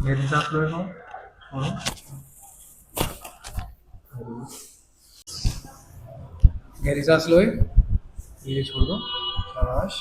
गहरी सांस लो एक और गहरी सांस लो एक, धीरे छोड़ दो। शाबाश।